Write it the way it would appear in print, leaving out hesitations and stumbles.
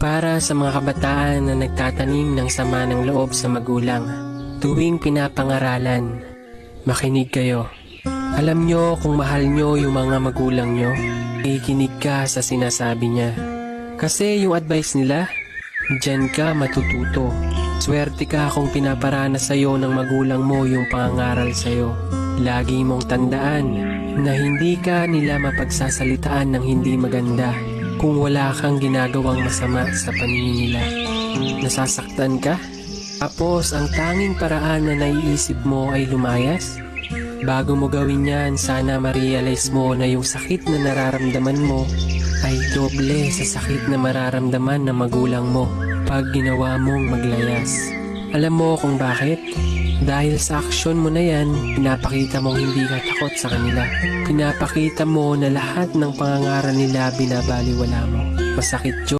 Para sa mga kabataan na nagtatanim ng sama ng loob sa magulang, tuwing pinapangaralan, makinig kayo. Alam nyo kung mahal nyo yung mga magulang nyo, ikinig ka sa sinasabi niya. Kasi yung advice nila, diyan ka matututo. Swerte ka kung pinaparana sa'yo ng magulang mo yung pangangaral sa'yo. Lagi mong tandaan na hindi ka nila mapagsasalitaan ng hindi maganda kung wala kang ginagawang masama sa paningin nila. Nasasaktan ka? Tapos ang tanging paraan na naiisip mo ay lumayas? Bago mo gawin yan, sana ma-realize mo na yung sakit na nararamdaman mo ay doble sa sakit na mararamdaman ng magulang mo pag ginawa mong maglayas. Alam mo kung bakit? Dahil sa aksyon mo na yan, pinapakita mong hindi ka takot sa kanila. Pinapakita mo na lahat ng pangangaral nila binabaliwala mo. Masakit yun.